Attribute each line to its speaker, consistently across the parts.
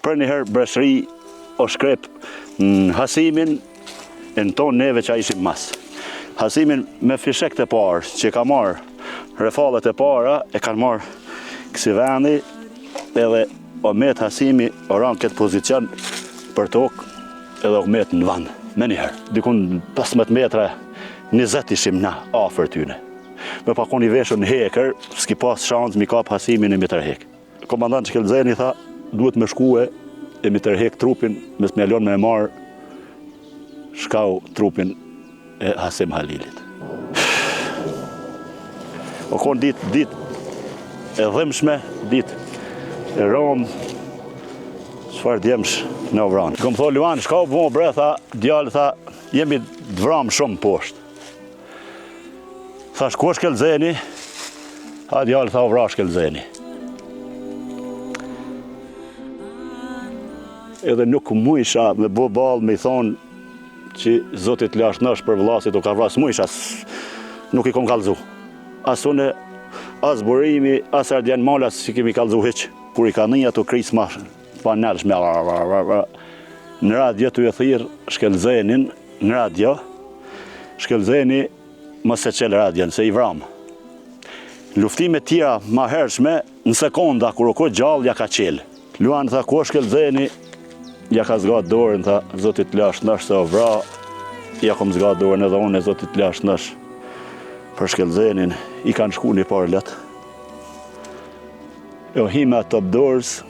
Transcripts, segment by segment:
Speaker 1: Për njëherë breshëri o shkrep në Hasimin e në tonë neve që a ishim mas. Hasimin me fishek të parë që ka marë refallet e para e kanë marë kësi vendi edhe Omet Hasimi oran këtë pozicion për tokë edhe Omet në vend. Me njëherë, dikun 15 metra 20 ishim na afër tyne. Me pakon i veshën në hekër, s'ki pas shansë mi kap Hasimin e mi tërhek. Komandant Shkelzeni tha, duhet me shkue e mi tërhek trupin, mes me lon me marë shkau trupin e Hasim Halilit. O kon dit e dhëmshme, dit e rom, çfarë djemsh në vranë. Kom tho Luan, shka u bo bre, tha, djallë, tha, jemi vram shumë poshtë. Tha, shko Shkelzeni, tha, djallë, tha, u vra Shkelzeni. Edhe nuk mujsha me bo balë me i thonë që Zotit lash nësh për vllasit o ka vras, mujsha, nuk i kom kalzu. As une, as burimi, as ardjen malas që kemi kalzu heq, kur i ka një ato kris ma pa nërshme. Në radio të e thirë Shkelzenin, në radio, Shkelzeni mos e qelë radion, se i vram. Luftime tjera ma hershme, në sekonda, kur o ko gjallë, ja ka qelë. Luan tha, ko Shkelzeni, ja ka zgatë dorën, tha, Zotit lash nësh se o vra, ja kom zgatë dorën edhe unë, Zotit lash nësh për Shkelzenin, i kanë shku një parë letë. Jo hime Top Doors,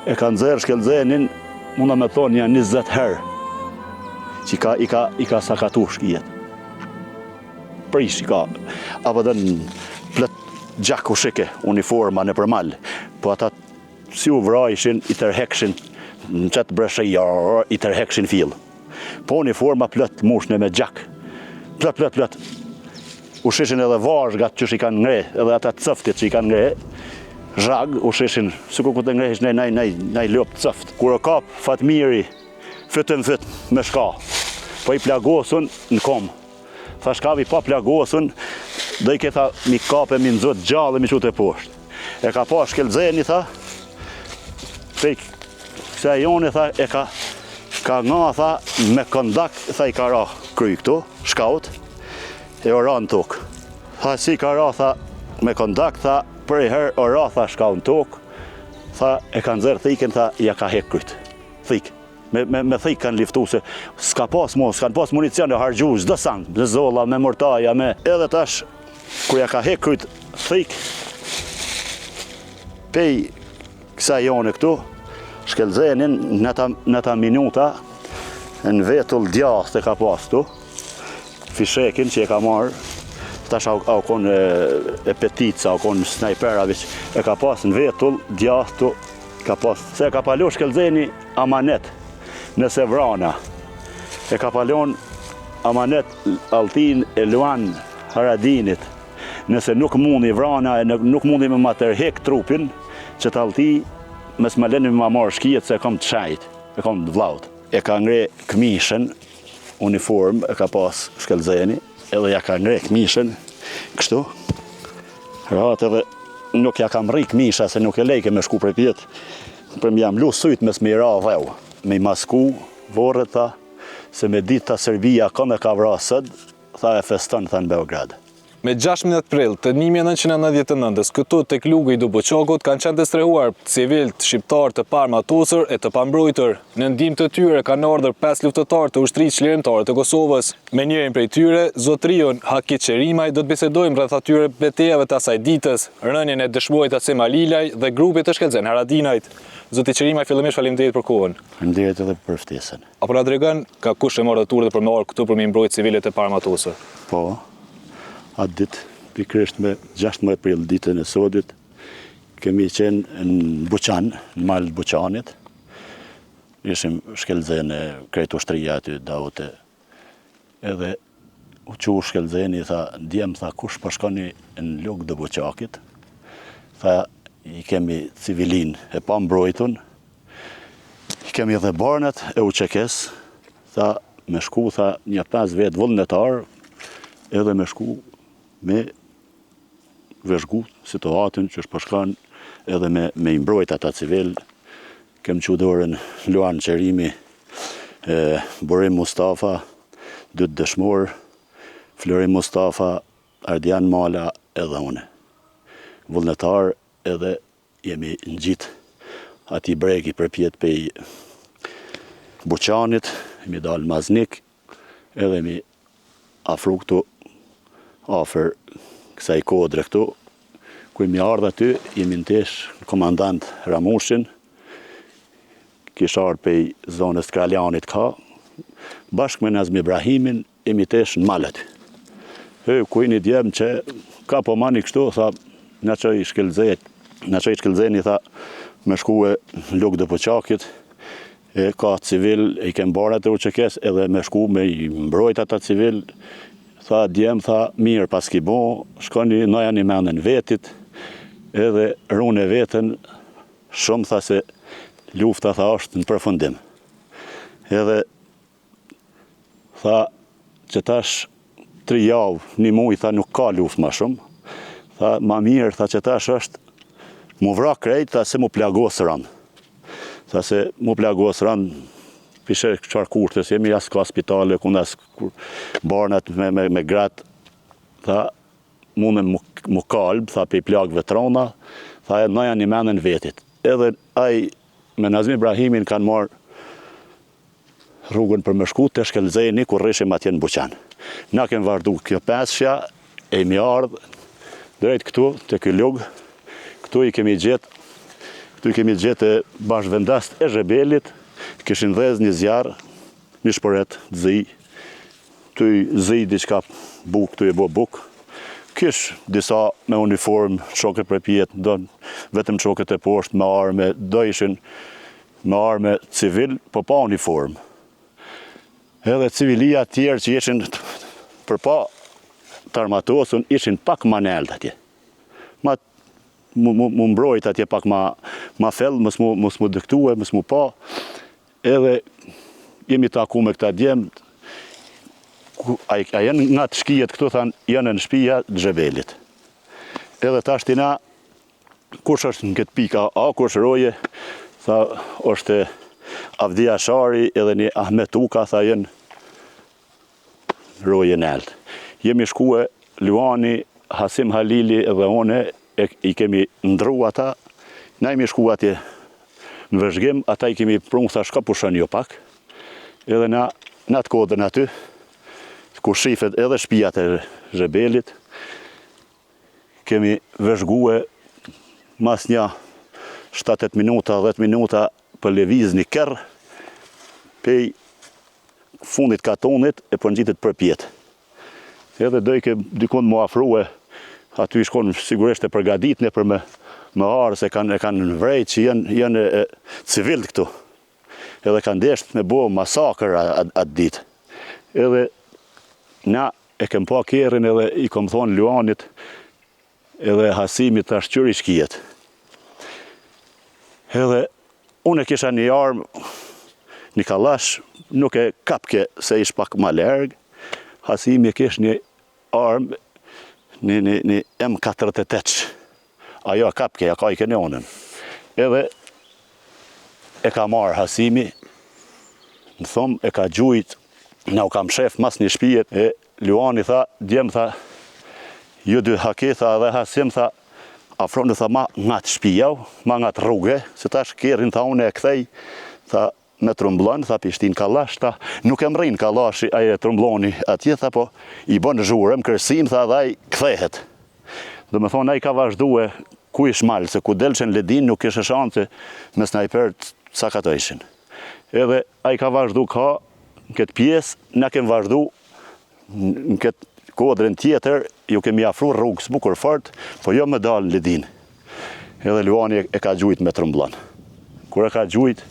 Speaker 1: e kanë zerë Shkelzenin, munda me thonë janë 20 herë, që i ka sakatu shkijet. Prish i ka, apo dhe në plët gjak u shike, uniforma në përmal, po ata si u vra ishin, i tërhekshin, në qëtë breshëja, i tërhekshin fillë. Po uniforma plët mushne me gjak, plët. U shishin edhe vazhgat që i kanë ngre, edhe ata cëftit që i kanë ngre, zhag, u shishin, si ku të ngrehish nej lop cëft. Kur o kap Fatmiri, fytën me shka, po i plagosun në kom. Tha shkavi pa plagosun, dhe i ketha mi kape, mi nëzot gjallë, mi qute poshtë. E ka pa Shkelzeni, tha, pej kësa joni, tha, e ka nga, tha, me kondak, tha, i ka ra kry këtu, shkaut, e ora në tokë. Tha, si ka ra, tha, me kondak, tha, për i herë ora, tha, shkaut në tokë, tha, e kanë zërë thiken, tha, ja ka hek kryt, thik. Me thik kanë liftu se s'kan pas municion e hargju, zdo sang, me zolla, me mortaja, me... Edhe tash, kur ja ka hek kryt, thik, pej kësa joni këtu, Shkelzenin në ta minuta në vetull djath të ka pas tu, fishekin që e ka marë, tash au kon e petica, au kon snajpera viç, e ka pas në vetull djath tu, ka pas, se e ka palo Shkelzeni amanet nëse vrana, e ka palon amanet Altin e Luan Haradinit, nëse nuk mundi vrana, nuk mundi me ma tërhek trupin, që të Alti mes më leni me ma marë shkijet se e kom të shajt, e kom të vlaut. E ka ngre këmishën, uniform, e ka pas Shkelzeni, edhe ja ka ngre këmishën, kështu. Ratë edhe nuk ja ka mri këmisha, se nuk e lejke me shku për pjetë, për më jam lu sujt mes me i ra dheu, me i masku, vorët tha, se me ditë ta Serbia kënë e ka vrasët, tha e feston, tha në Beograd.
Speaker 2: Me 16 prill të 1999, këtu tek lugu i Duboçakut kanë qenë destruar civilt shqiptar të paarmatosur e të pambrojtur. Në ndihmë të tyre kanë ardhur 5 luftëtar të ushtrisë çlirimtare të Kosovës. Me njërin prej tyre, zotrion Hakit Qerimaj, do të bisedojmë rreth atyre betejave të asaj ditës, rënien e dëshmuarit Hasim Halilaj dhe grupit të Shkelzen Haradinajt. Zoti Qerimaj, fillimisht faleminderit për kohën.
Speaker 1: Faleminderit edhe për ftesën.
Speaker 2: Apo na tregon ka kush e morë turët për me ardhur këtu për me mbrojtë civilet e paarmatosur?
Speaker 1: Po. Atë ditë, pikërisht me 16 prill ditën e sodit, kemi qenë në Buçan, në malë Buçanit. Ishim Shkelzeni, krejt ushtria aty, daute. Edhe u qu Shkelzeni, tha, djem, tha, kush po shkoni në lugë të Buçakit? Tha, i kemi civilin e pa mbrojtun, i kemi edhe barnet e uqekes, tha, me shku, tha, një 5 vetë vullnetar, edhe me shku, me veshgu situatin që shpashkan edhe me imbrojt ata civil, kem që dorën Luan Qerimi, Burim Mustafa, 2 dëshmorë, Florim Mustafa, Ardian Mala edhe une. Vullnetar edhe jemi në gjitë ati bregi përpjet pej Buqanit, jemi dalë Maznik, edhe jemi afru këtu, afer kësaj kodre këtu, ku jemi ardhë aty, jemi në tesh komandant Ramushin, kishar pej zonës Kraljanit ka, bashkë me Nazmi Ibrahimin, jemi tesh në malët. Ku një djemë që ka po mani kështu, tha, në që i shkelzeni, tha, me shkue lukë dë pëqakit, ka civil, i kem barat e u që kes, edhe me shku me i mbrojt ata civil, tha, djemë, tha, mirë pas ki bo, shkoni noja një menën vetit, edhe rune vetën, shumë, tha, se lufta, tha, është në përfundim. Edhe, tha, që tash 3 javë, 1 muj, tha, nuk ka luft ma shumë. Tha, ma mirë, tha, që tash është mu vra krejt, tha, se mu plagos rënë. Tha, se mu plagos rënë, pishe qar kurtës, jemi as ka spitale, kun as barnat me gratë, tha, mune mu kalbë, tha, pe i plagëve trona, tha, e noja një menën vetit. Edhe aj, me Nazmi Ibrahimin kanë marë rrugën për më shku të Shkelzeni, kur rishim atje në Buqan. Na kem vazhdu kjo pesëshja, e mi ardhë, drejt këtu, të kjo lugë, këtu i kemi gjetë bashkëvendast e Zhebelit, kishin dhez një zjarë, një shpëret, zi, tu i zi diçka buk, tu i bo buk, kish disa me uniform, shokët për pjetë, vetëm shokët e poshtë, me arme, do ishin me arme civil, po pa uniform. Edhe civilia tjerë që ishin përpa të armatosën, ishin pak ma nelt atje. Mu mbrojt atje pak ma fell, mos mu dëktue, mos mu pa. Edhe jemi taku me këta djemë, a janë nga të shkijet këtu, thanë, janë në shpija Zhebelit. Edhe ta shtina, kush është në këtë pika, kush roje, tha, është Avdia Shari edhe një Ahmet Uka, tha, janë roje nelt. Jemi shkue, Luani, Hasim Halili edhe one, i kemi ndru ata, na jemi shku atje në vëzhgim, ata i kemi prunë, tha, shka pushën jo pak, edhe na të kodën aty, ku shifet edhe shpijat e Zhebelit, kemi vëzhgue mas një 7-8 minuta, 10 minuta për leviz një kërë, pej fundit katonit e për njitit për pjetë. Edhe dojke dikon mu afrue, aty shkon sigurisht e përgadit në për me arë, se kanë vrejt që janë civilt këtu. Edhe kanë desht me bo masakër atë ditë. Edhe na e kem pa kerin edhe i kom thonë Luanit edhe Hasimit të ashqyri shkijet. Edhe unë e kisha një armë, një kalash, nuk e kapke se ish pak ma lërgë. Hasimi e kish një armë, një M48. Ajo kapke, ja ka i kenionën. Edhe e ka marë Hasimi, në thomë e ka gjujt, na u kam shef mas një shpijet, e Luani tha, djem tha, ju dy haki, tha, dhe Hasim tha, afroni tha ma nga të shpijau, ma nga të rrugë, se tash kerin tha unë e kthej, tha, me trumblon, tha, pishtin kalash, tha, nuk e mrin kalashi, aje trumbloni atje, tha, po, i bon zhurëm, kërsim, tha, dhe aj kthehet. Dhe me thonë, aj ka vazhdue, ku ish malë, se ku delqen ledin, nuk ishe shanse me snajpert sa ka të ishin. Edhe aj ka vazhdu ka, në këtë pjesë, na kem vazhdu në këtë kodrën tjetër, ju kemi afru rrugës bukur fort, po jo me dalë në ledin. Edhe Luani e ka gjujt me trumblon. Kur e ka gjujt,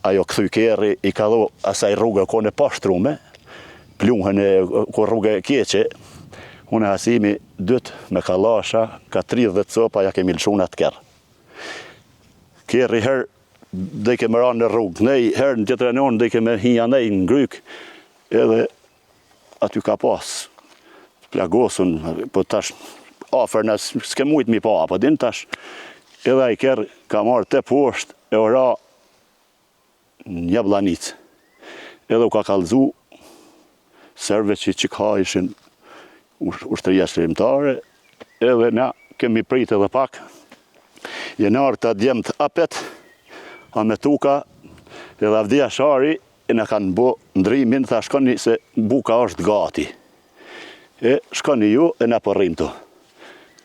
Speaker 1: ajo këthuj kerri, i ka dho asaj rrugë kone pashtrume, pluhën e ku rrugë e keqe, unë e Hasimi dyt me kalasha, ka 30 copa, ja kemi lëshun atë kerë. Kerri herë, dhe i keme ranë në rrugë, nej, herë në tjetër e nënë, dhe i keme hinja nej në ngryk, edhe aty ka pas plagosun, po tash afer në s'ke mujtë mi pa, po din tash, edhe i kërë ka marrë të poshtë, e ora një Jablanic. Edhe u ka kallëzu serve që ka ishin ushtëria shërimtare, edhe na kemi prit edhe pak. Jenar të djemt apet, a me tuka, edhe Avdia Shari, e në kanë bo ndrimin, tha shkoni se buka është gati. E shkoni ju, e në përrim të.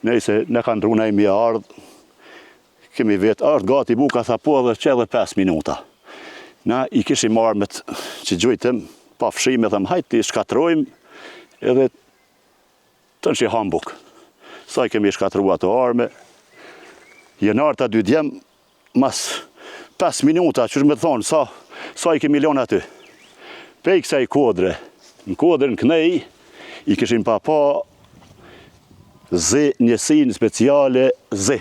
Speaker 1: Nëjse në kanë runa i mja ardhë, kemi vetë, është gati buka, tha po edhe që edhe 5 minuta. Na i kishim armet që gjujtëm, pa fshime, dhe më hajti shkatrojmë, edhe të në që ham buk. Sa i kemi shkatrua të arme, jenar të 2 djem, mas 5 minuta, që shme të thonë, sa i kemi lon aty. Pej kësa i kodre, në kodrën kënej, i kishim pa zi njësin speciale, zi.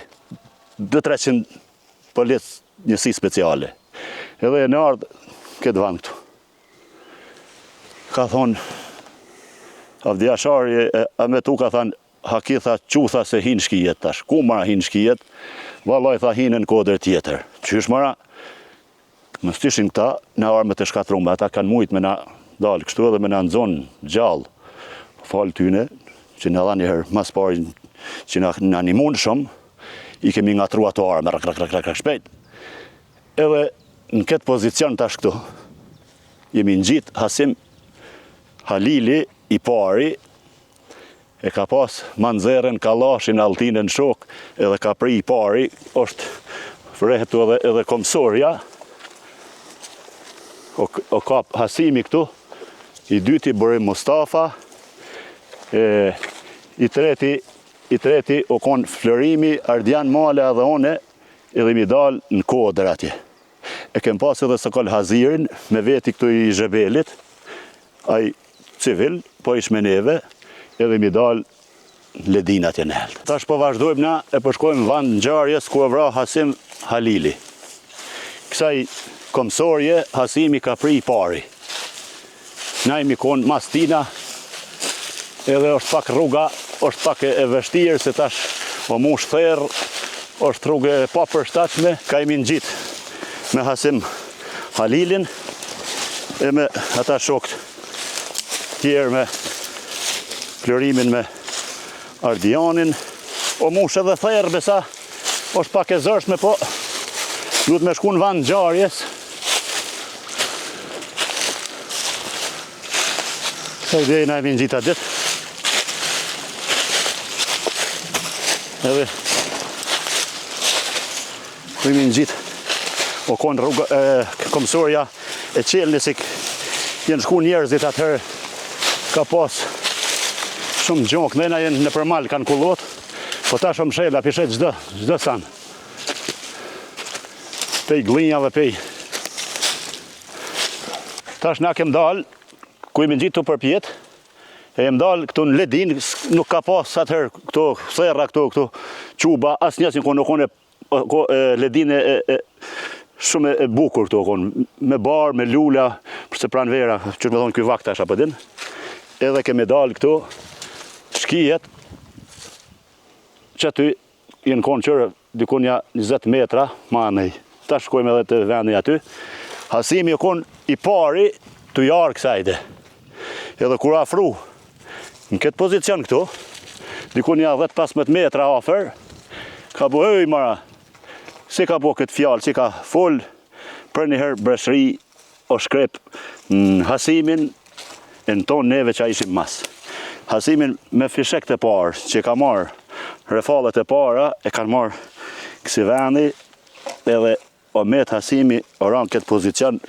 Speaker 1: 200-300 polic njësi speciale. Edhe e në ardhë këtë vang këtu. Ka thonë, Avdia Shari, a me tu ka thonë, haki tha qutha se hinë shkijet tash. Ku mara hinë shkijet? Valoj tha hinë në kodër tjetër. Qysh mara? Më stishin këta në armët e shkatrume. Ata kanë mujt me na dalë kështu edhe me na nëzonë gjallë. Falë tyne, që në dha njëherë mas pari që në animun shumë, i kemi ngatru ato arme, rak shpejt. Edhe në këtë pozicion tash këtu, jemi në gjitë Hasim Halili i pari, e ka pas manzeren, kalashin, altinën, shok, edhe ka pri i pari, është frehetu edhe komsorja, o ka Hasimi këtu, i dyti Burim Mustafa, i treti o kon Flërimi, Ardian Male edhe one, edhe mi dal në kodër atje. E kem pas edhe Sokol Hazirin, me veti këtu i Zhebelit, ai civil, po ish me neve, edhe mi dal Ledin atje në heltë. Tash po vazhdojmë na e përshkojmë vend ngjarjes ku e vra Hasim Halili. Kësaj komsorje, Hasimi ka pri i pari. Na imi kon mastina, edhe është pak rruga, është pak e vështirë, se tash o mush therë, është rrugë e pa përshtatshme, ka imi në gjitë me Hasim Halilin, e me ata shokët tjerë me Flërimin me Ardianin, o mush edhe therë, besa është pak e zërshme, po duhet me shku në vend ngjarjes. Se dhe na imi në gjitë atë ditë. Edhe ku imi në gjitë o konë rruga komsorja e qelë si jenë shku njerëzit atëherë ka pas shumë gjokë, dhe na jenë në përmal kanë kullot, po ta shumë shela pishet gjdo sanë. Pej glinjave, pej. Tash na kem dalë, ku imi në gjitë të përpjet, e jem dalë këtu në Ledin, nuk ka pas atëherë këto serra, këto quba, asë njësin ku nuk Ledin shumë e bukur këto konë, me barë, me lula, përse pranë vera, që me thonë këj vakt tash apëdin. Edhe kemi dalë këtu, shkijet, që aty jenë konë qërë dikunja 20 metra, ma nej. Ta shkojmë edhe të vendi aty. Hasimi konë i pari të jarë kësajde. Edhe kur afru, në këtë pozicion këtu, dikunja 10-15 metra afer, ka bu mara, si ka bu këtë fjalë, si ka full, për njëherë breshri o shkrep në Hasimin, e në tonë neve që a ishim mas. Hasimin me fishek të parë, që ka marë refalet e para, e kanë marë kësi vendi, edhe o met Hasimi o ranë këtë pozicion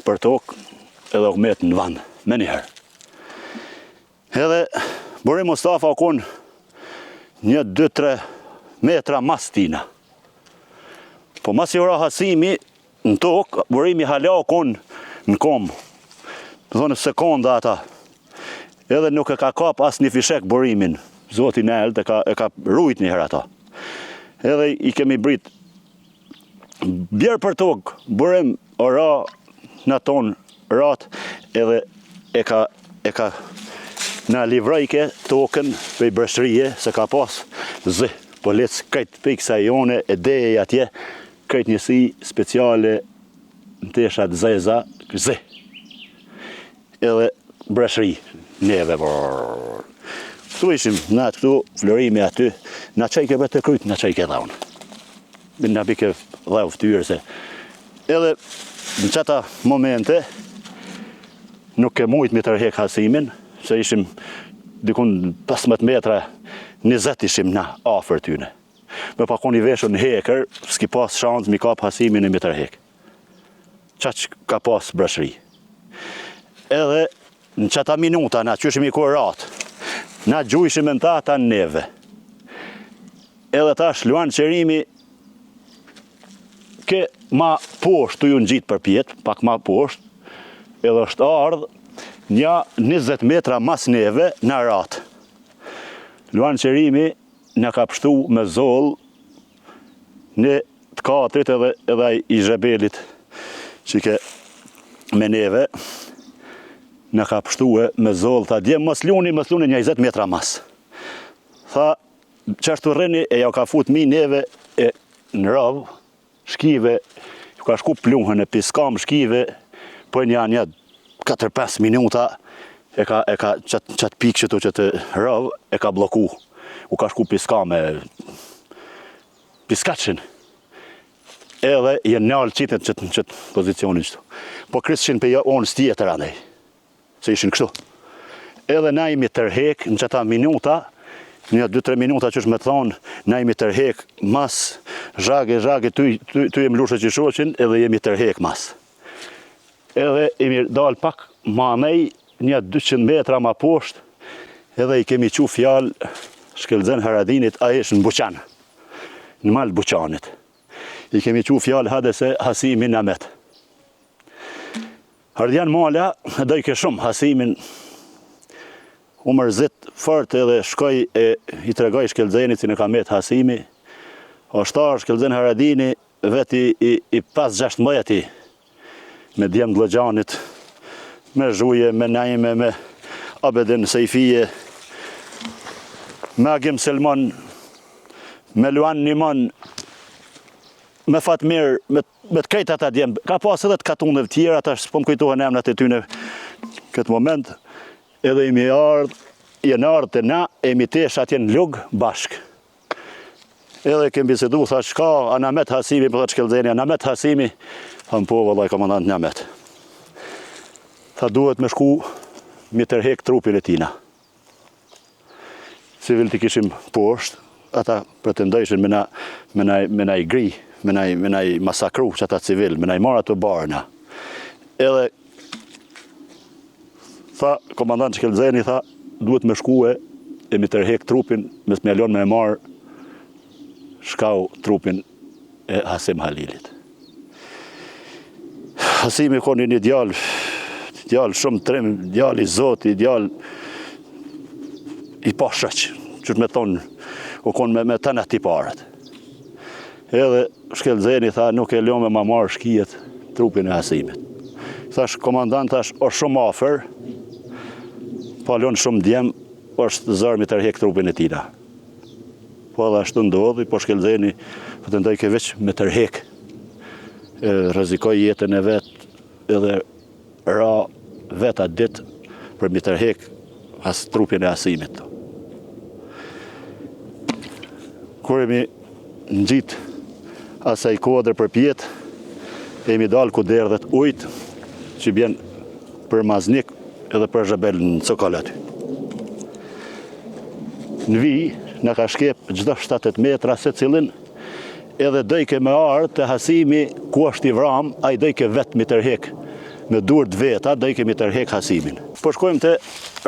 Speaker 1: për tokë, edhe o met në vend, me njëherë. Edhe Burim Mustafa o konë 1-2-3 metra mas tina. Po mas i ora Hasimi në tokë, Burimi hala o konë në komë. Të thonë sekonda ata. Edhe nuk e ka kap as një fishek Burimin. Zoti Nelt e ka rujt njëherë ata. Edhe i kemi brit bjerë për tokë, Burim o ra në tonë ratë, edhe e ka na livrojke tokën për i brështrije, se ka pas zë, polic, këtë piksa jone, e deje atje, këtë njësi speciale në teshat zeza, zi. Edhe breshri, neve. Këtu ishim, na këtu, florimi aty, na qajke për të kryt, na qajke dhaun. Na bike dhau ftyrë se. Edhe në qata momente, nuk ke mujt me tërhek hasimin, se ishim dikun 15 metra, 20 ishim na afer tyne. Me pakon i veshën hekër, s'ki pas shans mi kap hasimin e me tërhek. Qaq ka pas breshri. Edhe në qata minuta, na qyshim i kurat, na gjujshim në ta neve. Edhe tash Luan Qerimi ke ma poshtë të ju në gjitë për pjetë, pak ma poshtë, edhe është ardhë një 20 metra mas neve në ratë. Luan Qerimi në ka pështu me zoll në të katrit edhe i zhebelit që ke me neve, në ka pështue me zoll, tha djem mos luni një 20 metra mas. Tha, qashtu rreni e ja ka fut mi neve e në rëvë, shkive, ju ka shku pluhën e piskam shkive, po një 4-5 minuta, e ka qatë pikë qëtu që të rëvë, e ka bloku. U ka shku piskam e piskaqin. Edhe jenë njallë qitet qëtë pozicionin qëtu. Po krysëshin për onës tjetër anej. Se ishin kështu. Edhe na imi tërhek në qëta minuta, një 2-3 minuta që është me thonë, na imi tërhek mas, zhage, ty jem lushe që shoqin, edhe jemi tërhek mas. Edhe imi dal pak ma nej, një 200 metra ma poshtë, edhe i kemi qu fjalë Shkelzen Haradinit, a ishë në Buqan, në malë Buqanit. I kemi qu fjalë hadese Hasimin Namet. Hardjan Mala, dojke shumë Hasimin, u mërzit fort edhe shkoj e i tregoj Shkelzenit si në kamet Hasimi, ashtar Shkelzen Haradini, veti i pas 16 me djem Glogjanit, me Zhuje, me Naime, me Abedin Sejfije, me Agim Selman, me Luan Nimon, me Fatmir, me të krejt ata djem. Ka pas edhe të katunëve tjera, ta s'po më kujtohen emrat e tyne këtë moment, edhe imi jenë ardhë të na, imi tesh atje në lugë bashk. Edhe kem bisedu, tha shka, Anamet Hasimi, për të Shkelzeni, Anamet Hasimi, tha po, vëllaj komandant Namet. Tha duhet me shku, mi tërhek trupin e tina. Civil të kishim poshtë, ata pretendojshin me na i gri, me na i masakru që ata civil, me na i marra të barna. Edhe, tha, komandant Shkelzeni, tha, duhet me shkue e mi tërhek trupin, mes me alon me marë shkau trupin e Hasim Halilit. Hasimi koni një djallë shumë trim, djallë i zoti, djallë i pashëq, që me thonë, u konë me të në tiparët. Edhe Shkelzeni tha, nuk e leo me ma marë shkijet trupin e Hasimit. Thash, komandant, thash, është shumë afer, palon shumë djem, është zërmi tërhek trupin e tina. Po edhe ashtu ndodhi, po Shkelzeni pretendoj ke veç me tërhek. Rrezikoj jetën e vetë, edhe ra vetë atë ditë për mi tërhek trupin e Hasimit. Kur jemi në gjitë asaj kodrë për pjetë, jemi dalë ku derdhet ujtë, që bjen për Maznik edhe për Zhebel në Cokal aty. Në vi, në ka shkep gjdo 7 metra se cilin, edhe dojke me ardhë të Hasimi ku është i vram, a i dojke vetë mi tërhek, me durët veta, dojke mi tërhek Hasimin. Po shkojmë të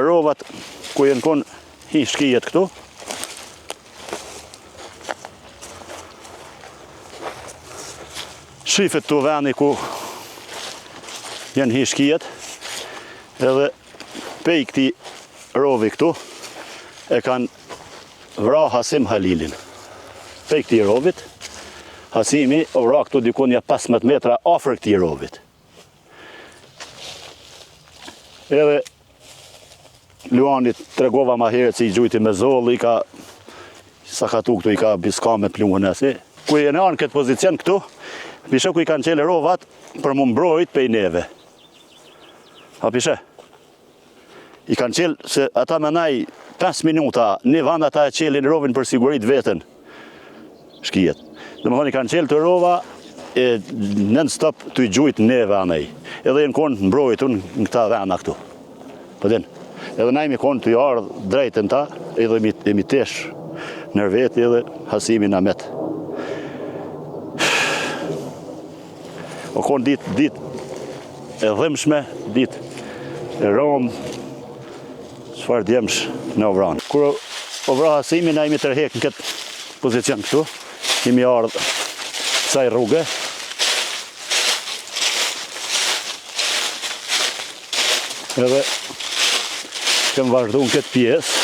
Speaker 1: rovat ku jenë konë hi shkijet këtu. Shifet të veni ku jenë hi shkijet, edhe pej këti rovi këtu, e kanë vra Hasim Halilin. Pej këti rovit, Hasimi o vra këtu dikun një 15 metra afër këti rovit. Edhe Luanit tregova ma herët si i gjujti me zoll, i ka sakatu këtu, i ka biska me pluhën e si. Ku e në anë këtë pozicion këtu, Pishe ku i kanë qele rovat për më mbrojt për i neve. A pishe? I kanë qelë se ata menaj 5 minuta, një vand ata e qelin rovin për sigurit vetën. Shkijet. Dhe më thonë i kanë qelë të rova e non-stop të i gjujt neve anej. Edhe jenë konë mbrojtun në këta vena këtu. Përdin. Edhe na imi konë të i ardhë drejtën ta, edhe mi tesh nër vetë edhe hasimin amet. O konë dit e dhimshme, dit e romë, çfarë djemsh në ovranë. Kur o vra hasimin, na imi tërhek në këtë pozicion këtu, imi ardhë kësaj rrugë. Edhe kem vazhdu në këtë pjesë.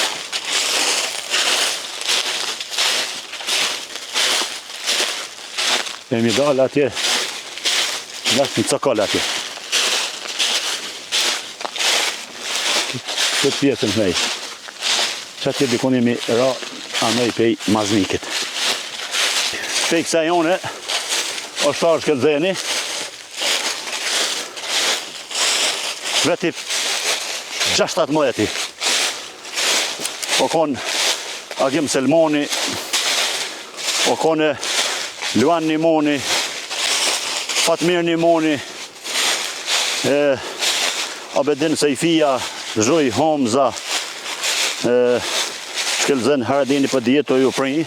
Speaker 1: E mi dalë atje, në cokol atje. Këtë pjesën të nej. Që atje dikun jemi ra anej pej maznikit. Pej kësa jone, është tarë shkëllzeni. Veti 16. O konë Agim Selmoni, o konë Luan Nimoni, Fatmir Nimoni, Abedin Sejfia, Zhuj Homza, shkelzen Haradini për djeto ju prej,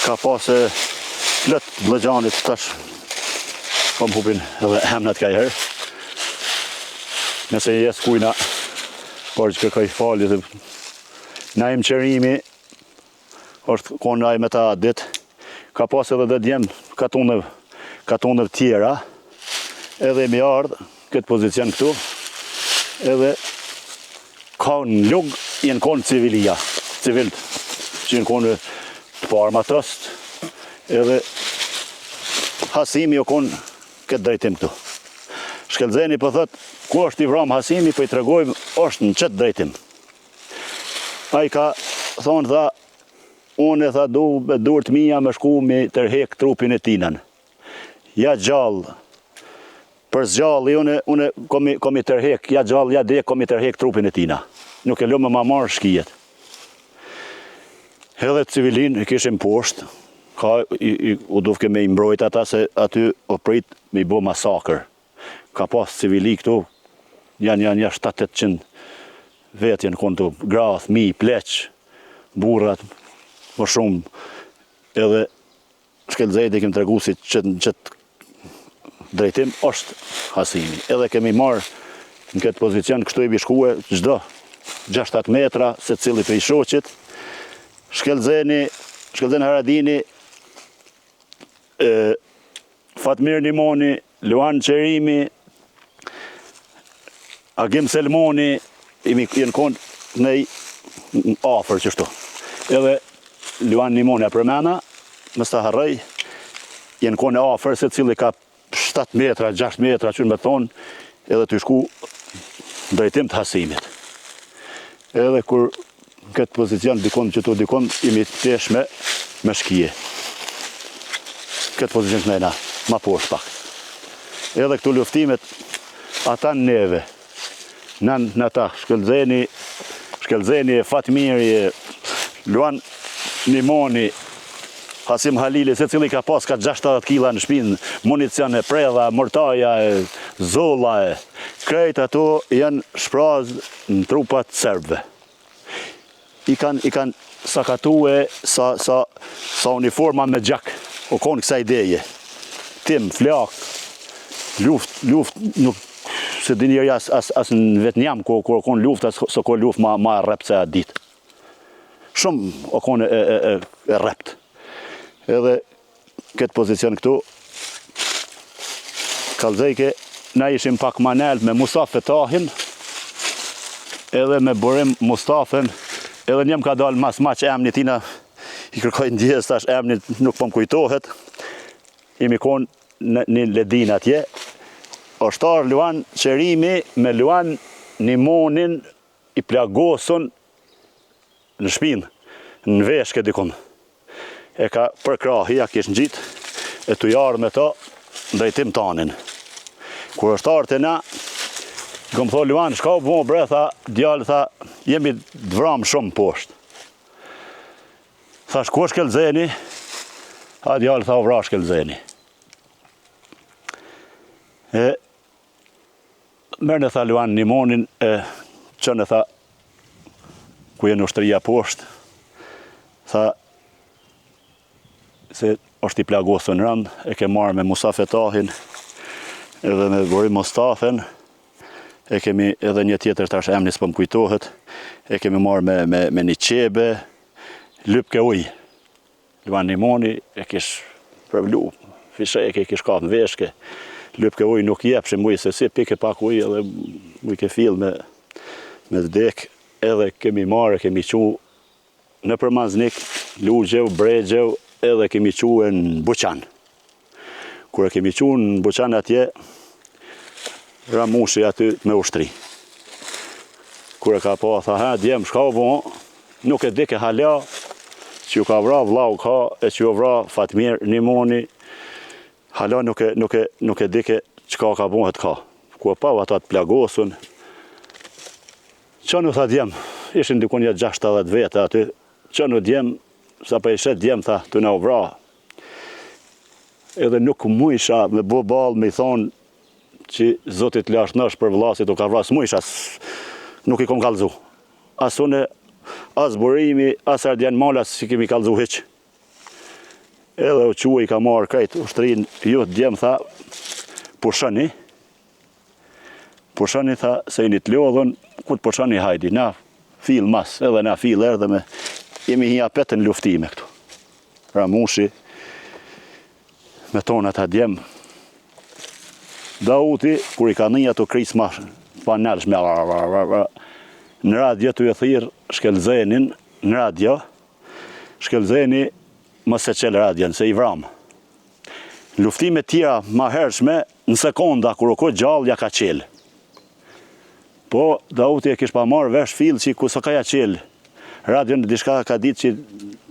Speaker 1: ka pasë plët blëgjanit tash, kom hupin edhe hemnat ka i herë. Nëse jes kujna, por që kërkaj fali, na im qërimi, është konë aj me ta dit, ka pas edhe dhe djem katonëv tjera, edhe mi ardhë këtë pozicion këtu, edhe ka në lugë, jenë konë civilia, civilt, që jenë konë të parë matrost, edhe hasimi o konë këtë drejtim këtu. Shkelzeni për thëtë, ku është i vram hasimi, për i tregojmë, është në qëtë drejtim. A i ka thonë, tha, unë e tha dur të mija me shku me tërhek trupin e tinën. Ja gjallë, për zgjallë, unë komi tërhek, ja gjallë, ja dek, komi tërhek trupin e tina. Nuk e lume ma marë shkijet. Edhe civilin i kishim poshtë, u dufke me i mbrojt ata se aty o prit me i bo masakër. Ka pas civili këtu, janë 700-800 vetë janë konë të grath, mi, pleq, burrat, më shumë, edhe shkelzejt e kem të regu si qëtë drejtim është hasimi. Edhe kemi marë në këtë pozicion, kështu i bishkue gjdo 6-7 metra se cili për i shoqit, Shkelzeni Haradini, Fatmir Nimoni, Luan Qerimi, Agim Selmoni, jenë konë nej afer qështu. Edhe Luan Nimoni e përmena, mës të harrej, jenë konë afer se cili ka 7 metra, 6 metra që në beton, edhe të shku drejtim të hasimit. Edhe kur në këtë pozicion dikon që tu dikon, imi tesh me shkije. Këtë pozicion të nejna, ma poshtë pak. Edhe këtu luftimet, ata në neve, në ta, Shkelzeni, Fatmiri, Luan Nimoni, Hasim Halili, se cili ka pas ka 60 kila në shpinë, municion e predha, mortaja, zolla, krejt ato janë shpraz në trupat serbëve. I kanë sakatue sa uniforma me gjak, o konë kësa ideje. Tim, flak, luft, nuk se di njerë as në Vietnam, kur konë luft, as ko luft ma rrept se atë ditë. Shumë o konë e rrept. Edhe këtë pozicion këtu, kalzejke, na ishim pak manel me Mustafa Tahin, edhe me Burim Mustafen, edhe njem ka dalë mas maq emni tina, i kërkoj ndjes tash emni nuk po më kujtohet, imi konë një ledin atje, Oshtar Luan Qerimi me Luan Nimonin i plagosën në shpinë, në veshke dikun. e ka përkrahi, ja kish ngjit, e tu jarë me to drejtim tanin. Kur është ardhur te na, kom thonë Luan, shka u bo bre, tha, djallë, tha, jemi dvram shumë poshtë. Tha, shko shkelzeni, a djallë, tha, u vra shkelzeni. Mërë tha Luan Nimonin, qënë, tha, ku jenë ushtëria poshtë, tha, se është i plagosën rënd, e ke marrë me Musa Fetahin, edhe me Borim Mustafen, e kemi edhe një tjetër tash emni s'po më kujtohet, e kemi marrë me një qebe, lypke uj. Luan Nimoni e kish përvlu, fishe e kish kap në veshke, lypke uj nuk jepshim uj, se si pike pak uj edhe uj ke fill me vdek, edhe kemi marrë, kemi qu në përmaznik, lugjeu, bregjeu, edhe kemi qu në Buqan. Kur e kemi qu në Buqan atje, ramushi aty me ushtri. Kur e ka pa, tha, ha, djem, shka u bo, nuk e dike hala, që ju ka vra vlau ka, e që ju vra Fatmir Nimoni, hala nuk e dike qka ka bohet ka. Ku e pa ata të plagosun, qënu, tha, djem, ishin dikun jetë 60 vete aty, qënu djem, sa pa ishet djem, tha, të na u vra. Edhe nuk mujsha me bo balë me i thonë që Zotit lash nësh për vlasit u ka vras, mujsha, nuk i kom kalzu. As une, as Burimi, as Ardjan Malas si kemi kalzu hiq. Edhe u qua i ka marrë krejt ushtrin, ju djem, tha, pushani, tha, se i një të lodhën, ku të pushani hajdi, na fil mas, edhe na fil erdhe me, jemi hija petën luftime këtu. Ramushi, me tonë ata djem. Dauti, kur i ka një ato krisë ma panelshme, në radio të e thirë shkelzenin, në radio, shkelzeni mos e qelë radion, se i vram. Luftime tjera ma hershme, në sekonda, kur o ko gjallë, ja ka qelë. Po, Dauti e kish pa marrë vesh fil që ku së ka ja qelë. Radion dishka ka ditë që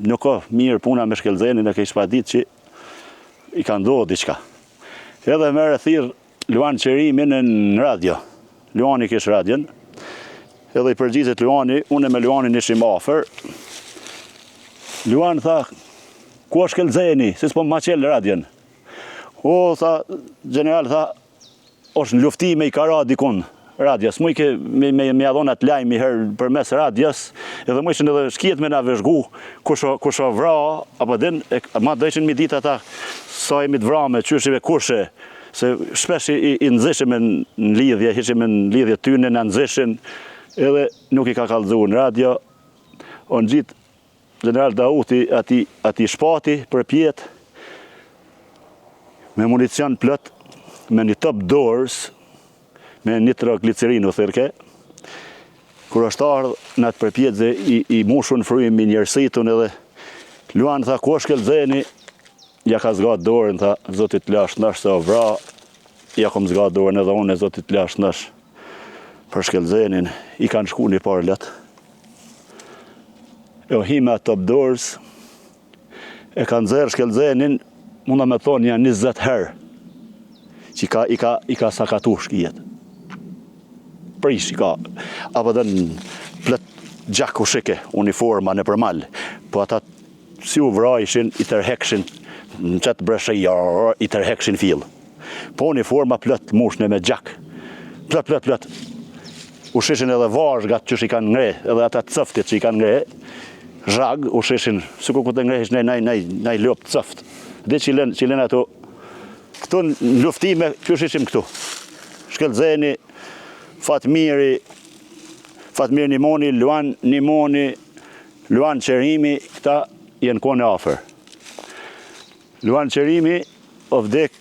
Speaker 1: nuk ka mirë puna me shkelzenin, e kish pa ditë që i ka ndohë diçka. Edhe merë thirë Luan Qerimin në radio. Luani kish radion. Edhe i përgjizet Luani, unë me Luanin ishim afer. Luan tha, ku është shkelzeni, si s'po ma qelë radion. O, tha, general, tha, është në luftime i ka ra dikun radios. Muj ke me adhonat lajmi herë për mes radios, edhe mu ishin edhe shkiet me na vëzhgu, kusho vra, apo din, ma dëshin mi dit ata, sa jemi të vrame, qyshive kushe, se shpesh i nëzishim në lidhje, hishim në lidhje tyne, në nëzishin, edhe nuk i ka kalzu në radio, o në gjitë, general Dauti ati shpati për pjetë, me municion plët, me një top doors, me nitroglicerinu thërke, kur është ardhë në atë përpjetë i mushun frujim i njërësitun edhe, Luan tha, ku është shkelzeni, ja ka zgatë dorën, tha, Zotit lash nësh se o vra, ja kom zgatë dorën edhe unë, Zotit lash nësh për shkelzenin, i kanë shku një parë letë. E o hime atë top doors, e kanë zerë shkelzenin, munda me thonë një 20 herë, që i ka sakatu shkijet. Prish i ka, apo dhe në plët gjak u shike, uniforma në përmal, po ata si u vra ishin, i tërhekshin, në qëtë breshëja, i tërhekshin fil. Po uniforma plët mushne me gjak, plët. U shishin edhe vazhgat që i kanë ngre, edhe ata cëftit që i kanë ngre, zhag, u shishin, si ku të ngrehish nej lop cëft. Dhe që i len ato, këtu në luftime, që shishim këtu. Shkelzeni, Fatmir Nimoni, Luan Nimoni, Luan Qerimi, këta jenë kone afer. Luan Qerimi, o vdek,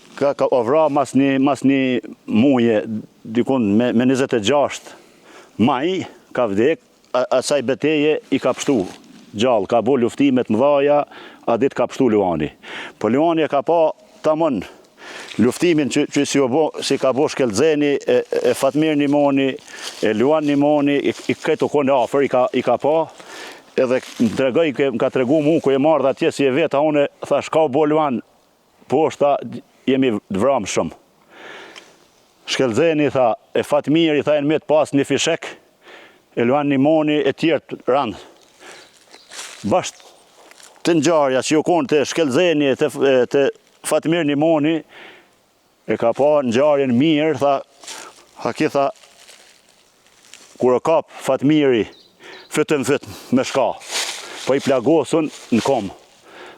Speaker 1: o vra mas një muje, dikun me 26 maj, ka vdek, asaj beteje i ka pështu gjallë, ka bo luftimet mëdhaja, a dit ka pështu Luani. Po Luani e ka pa tamon luftimin që si ka bo shkelzeni, e Fatmir Nimoni, e Luan Nimoni, i këtë kone afer, i ka pa, edhe më tregoj, më ka tregu mu, ku e marrë atje si e veta, une, thash, ka Luan, poshta, jemi vram shumë. Shkelzeni, tha, e Fatmiri, tha, e në metë pas një fishek, e Luan Nimoni, e tjertë randë. Basht të ngjarja që ju konë të Shkelzeni, të Fatmir Nimoni, e ka pa ngjarjen mirë, tha, tha, kur e kap Fatmiri, fytën me shka, po i plagosën në kom.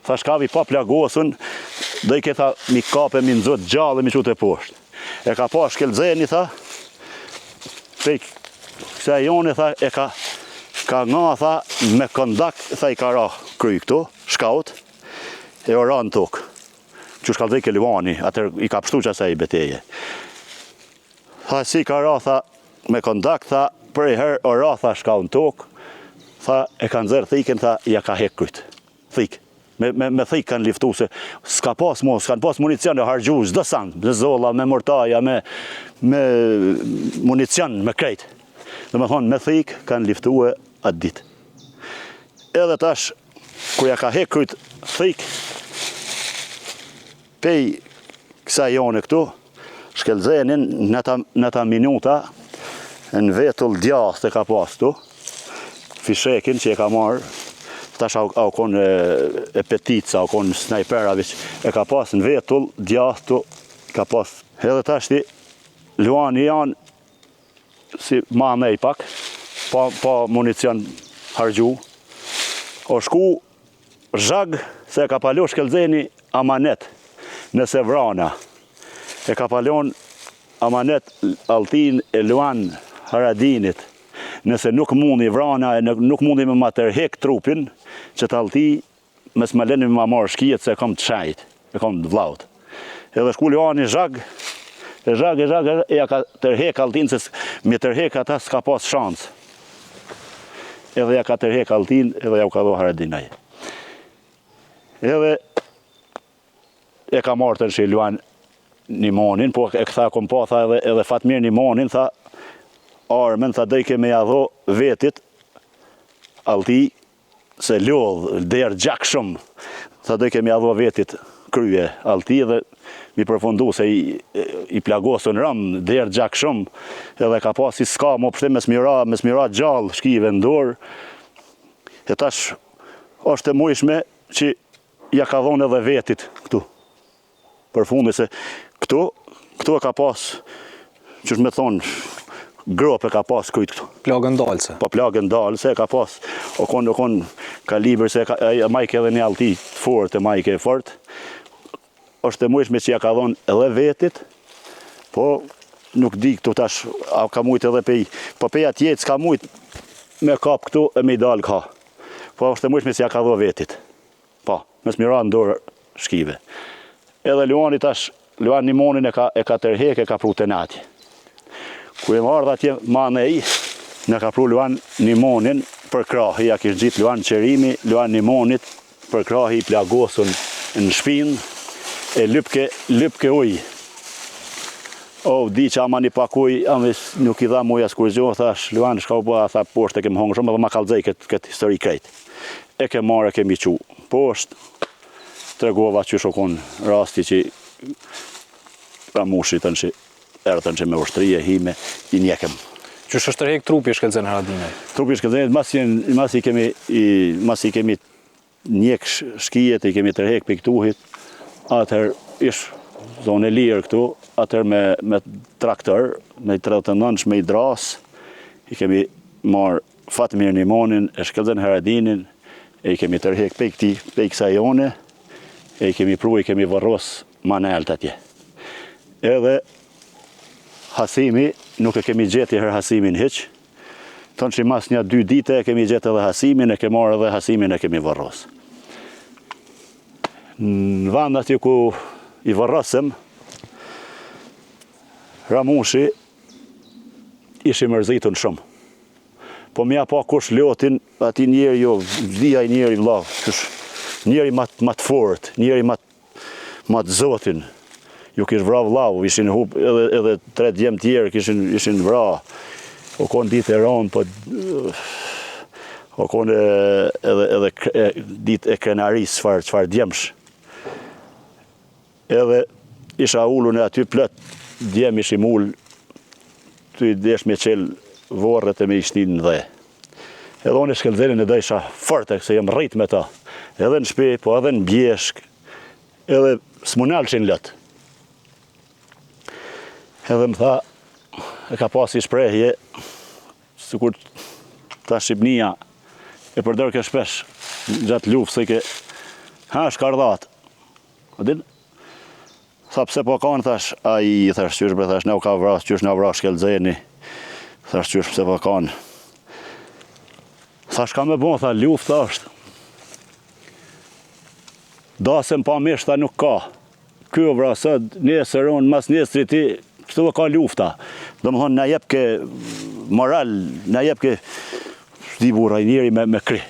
Speaker 1: Tha, shkavi pa plagosën, dhe i ketha mi kape, mi nëzot gjallë, mi qute poshtë. E ka pa Shkelzeni, tha, pej kësa joni, tha, e ka nga, tha, me kondak, tha, i ka ra kry këtu, shkaut, e ora në tokë. Që shka dhejke Luani, atër i ka pështu që asaj beteje. Tha, si ka ra, tha, me kondak, tha, për e herë ora, tha, shkaut në tokë, tha, e ka nëzërë thiken, tha, ja ka hek kryt, thik. Me thik kanë liftu se s'kan pas municion e hargju çdo sand, me zolla, me mortaja, me municion, me krejt. Dhe me thonë, me thik kanë liftu e atë dit. Edhe tash, kur ja ka hek kryt thik, pej kësa jone këtu, Shkelzenin në ta minuta, në vetull djath të ka pas tu, fishekin që e ka marrë, tash au kon e petica, au kon snajpera, e ka pas në vetull, djahtu, ka pas. Edhe tash ti, Luani janë si ma nej pak, pa municion hargju, o shku zhag se ka palo Shkelzeni amanet nëse vrana. E ka palon amanet Altin e Luan Haradinit, nëse nuk mundi vrana, nuk mundi me ma tërhek trupin, që të Alti, mes me leni me ma marrë shkijet se kom të shajt, e kom të vlaut. Edhe shku Luani zhag, e ja ka tërhek Altin, se me tërhek ata s'ka pas shansë. Edhe ja ka tërhek Altin, edhe ja u ka dho Haradinaj. Edhe e ka marrë të nëshi Luan Nimonin, po e këtha kom pa, tha edhe Fatmir Nimonin, tha, armen, tha, dojke me jadho vetit, Alti, se lodh, der gjak shumë, tha, dojke me jadho vetit krye Alti, dhe mi përfundu se i plagosën rëm, der gjak shumë, edhe ka pas si s'ka, mo pështem mes mira gjallë, shkive në dorë, e tash, është e mujshme që ja ka dhonë edhe vetit këtu, përfundi se këtu e ka pas, që shme thonë, grope ka pas kujt këtu.
Speaker 2: Plagën dalëse.
Speaker 1: Po plagën dalëse ka pas. O kon kaliber se majke edhe një Alti fort, majke fort. Është e mujshme që ja ka dhonë edhe vetit, po nuk di këtu tash, a ka mujt edhe pej, po pej atjet s'ka mujt me kap këtu e me i dalë ka. Po është e mujshme që ja ka dho vetit. Po, mes mira në dorë shkive. Edhe Luani tash, Luan Nimonin e ka tërhek, e ka pru të natje. Ku e marrë atje ma nej, në ka pru Luan Nimonin për krahi, ja kishë gjitë Luan Qerimi, Luan Nimonit për krahi i plagosën në shpinë, e lypke uj. O, di që ama një pak uj, nuk i dha muja s'kurgjo, thash, Luan, shka u bëha, tha, poshtë e kem hongë shumë, edhe ma kalzej këtë histori krejt. E ke marrë, e kemi qu poshtë, tregova që shokon rasti që ramushit të në erëtën që me ushtërije, hime, i njekem.
Speaker 2: Që është tërhek trupi Shkelzen Haradinaj?
Speaker 1: Trupi Shkelzenit, mas i kemi njek shkijet, i kemi tërhek për këtuhit, atër ish zonë e lirë këtu, atër me traktor, me 39 me i dras, i kemi marë Fatmir Nimonin, e Shkelzen Haradinin, e i kemi tërhek për këti, për kësa jone, e i kemi pru, i kemi varros manelt atje. Edhe Hasimi, nuk e kemi gjeti her Hasimin hiq, tonë që mas një 2 dite e kemi gjeti edhe Hasimin, e kemi marrë edhe Hasimin e kemi varros. Në vand atje ku i varrosëm, Ramushi ishi mërzitun shumë. Po mja pa kush lotin, ati njeri jo, dhja i njeri vla, njeri mat fort, njeri mat zotin. Ju kishë vra vlau, ishin hup, edhe 3 djemë tjerë ishin vra. O konë ditë e ronë, po O kone edhe ditë e krenaris, çfarë djemsh. Edhe isha ullun e aty plët, djem ishim ull, ty desh me qel vorret e me ishtin në dhe. Edhe unë shkelzenin e dhe isha forte, se jem rrit me ta. Edhe në shpi, po edhe në bjeshk, edhe s'munalshin lët. Edhe më tha, e ka pas i shprehje, sikur ta Shqipnia e përdor ke shpesh gjatë luft, se ke shkardhat. Tha pse po kanë, thash, ai thash qysh bre, thash, ne u ka vras, qysh na vras shkelzeni. Thash qysh pse po kanë. Thash ka me bon, tha lufta është. Dasëm pa mish, tha nuk ka. Ky u vrasët, nesër unë, mas nesëri ti, këtu ka lufta. Do më thonë, na jep ke moral, na jep ke di burra, njeri me kri.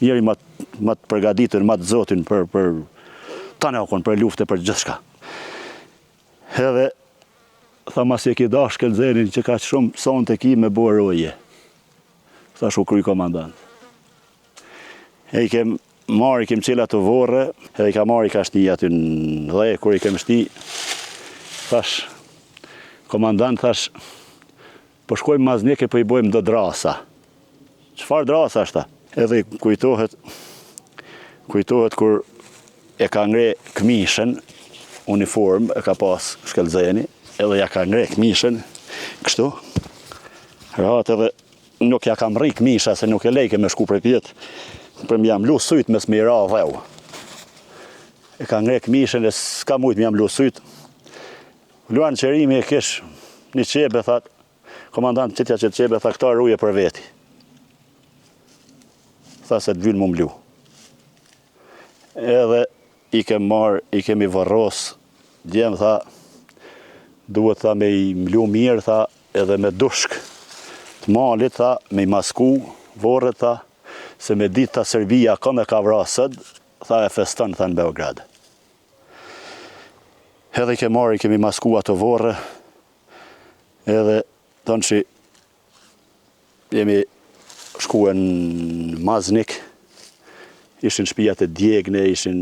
Speaker 1: Njeri ma të përgaditur, ma të zotin për tane okon, për lufte, për gjithshka. Edhe, tha mas e ki da shkelzenin që ka që shumë son të ki me bërë roje. Thash u kry komandant. E i kem marrë, i kem qela të vorre, edhe i ka marrë i ka shti aty në dhe, kur i kem shti, thash, komandant, thash, po shkojmë maznike, po i bojmë do drasa. Qëfar drasa është ta? Edhe kujtohet kur e ka ngre këmishën, uniform, e ka pas shkelzeni, edhe ja ka ngre këmishën, kështu, rahat edhe nuk ja ka mri këmisha, se nuk e lejke me shku për pjetë, për më jam lu syt mes me i ra dheu. E ka ngre këmishën e s'ka mujt më jam lu syt. Luan qërimi e kish një qebe, that, komandant qitja që të qebe, tha, këta ruje për veti. Tha se të vynë më mlu. Edhe i kemi varros, djem, tha, duhet, tha, me i mlu mirë, tha, edhe me dushk të malit, tha, me i masku, vorret, tha, se me ditë ta Serbia ka me ka vrasët, tha, e feston, tha, në Beograd. Edhe i kemi masku ato vorre, edhe, thonë që jemi shkuen Maznik, ishin shpijat e djegne, ishin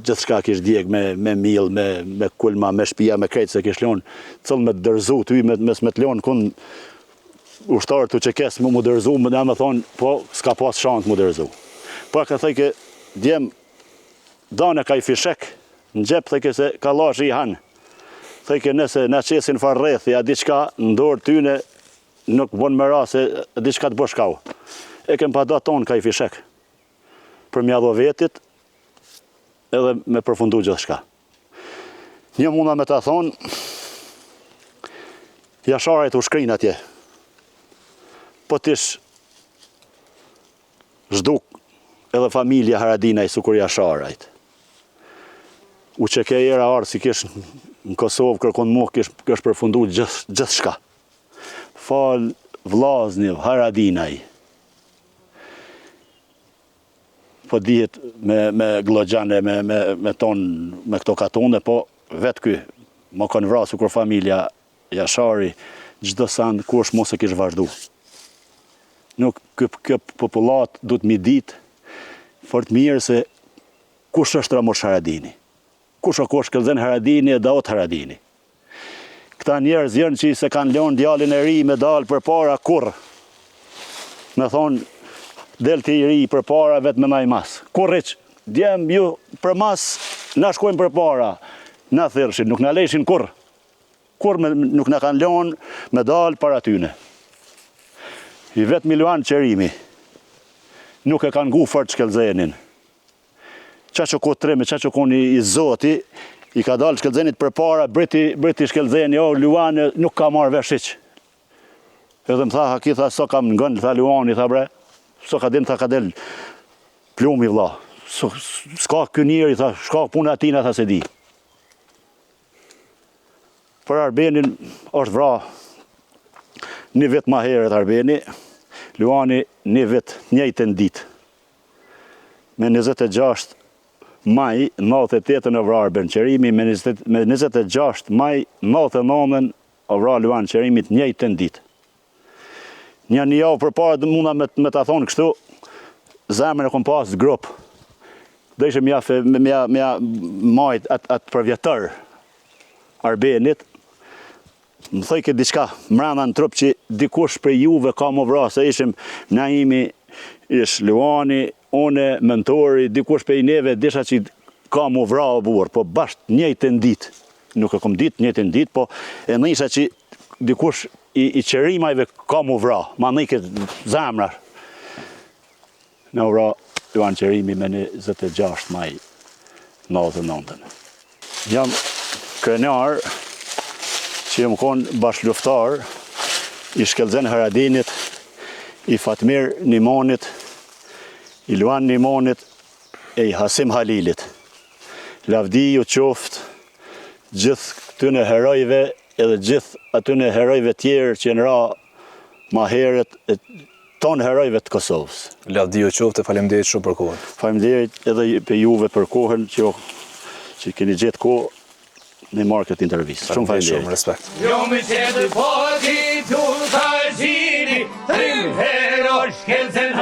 Speaker 1: gjithë shka kish djeg me mil, me kulma, me shpija, me krejtë se kish leon, cëllë me të dërzu, ty me të leon kun ushtarë të që kesë mu dërzu, me thonë, po s'ka pas shansë mu dërzu. Po ka thëjke, djem, dane ka i fishek, në gjep thëjke se ka lash i hanë. Thëjke nëse na qesin farrethi, a diqka ndorë tyne, nuk bon më ra se diqka të bëshkau. E kem pa da tonë ka i fishek. Për mja dho vetit, edhe me përfundu gjithë shka. Një muna me ta thonë, jasharajt u shkrin atje. Po tish zhduk edhe familja Haradinaj su kur jasharajt. U që ke era arë si kish në Kosovë kërkon mu kish përfundu gjithë shka. Fal Vlazniv, Haradinaj. Po dihet me Glogjane, me këto katone, po vetë ky, më kanë vrasu kur familja Jashari, gjdo sand kush mos e kish vazhdu. Nuk kjo popullat du të mi dit, fort mirë se kush është Ramosh Haradini. Kush Shkelzen Haradini e Daot Haradini. Këta njerëz janë që se kanë lënë djalin e ri me dalë për para kur. Me thonë, del të i ri për para vetë me naj mas. Kur rriq, djem ju për mas, na shkojmë për para. Na thërshin, nuk na lejshin kur. Kur nuk na kanë lënë me dalë para tyne. I vetë Miluan Qerimi, nuk e kanë gu fort Shkelzenin. Qa që ko treme, qa që ko i zoti, i ka dalë Shkelzenit për para, briti Shkelzeni, Luan nuk ka marrë veshiq. Edhe më tha, haki, tha, so kam në gënë, tha Luani, tha bre, so ka din, tha, ka del plumi vla. S'ka kënjeri, tha, s'ka puna atina, tha, se di. Për Arbenin është vra një vit ma heret Arbeni, Luani një vit njëjtën dit. Me 26 maj, 98 në vra Arben Qerimi, me 26 maj, 99 o vra Luan Qerimit njëjtën dit. Një javë përpara munda me ta thonë kështu, zemrën e kom pas grup. Do ishte mja majt atë përvjetër Arbenit. Më thoj këtë diçka mrena në trup që dikush për juve ka më vra, se ishim Naimi, ish Luani, une, mentori, dikush për i neve, disha që ka më vra o burë, po bashkë njëjtën ditë. Nuk e kom ditë njëjtën ditë, po e nisha që dikush i qerimajve ka më vra, ma në i këtë zemrar. Në vra, Luan Qerimi me 26 maj 99. Jam krenar që jam konë bashkëluftar i Shkelzen Haradinit, i Fatmir Nimonit, i Luan Nimonit e i Hasim Halilit. Lavdi ju qoftë gjithë këtyne herojve edhe gjithë atyne herojve tjerë që në ra ma herët tonë herojve të Kosovës.
Speaker 2: Lavdi ju qoftë e faleminderit shumë për kohën.
Speaker 1: Faleminderit edhe për juve për kohën që keni gjetë kohë në marrë këtë intervistë. Shumë faleminderit.
Speaker 2: Shumë respekt.
Speaker 3: Jo me qetë poti tu të gjini, trim herosh Shkelzen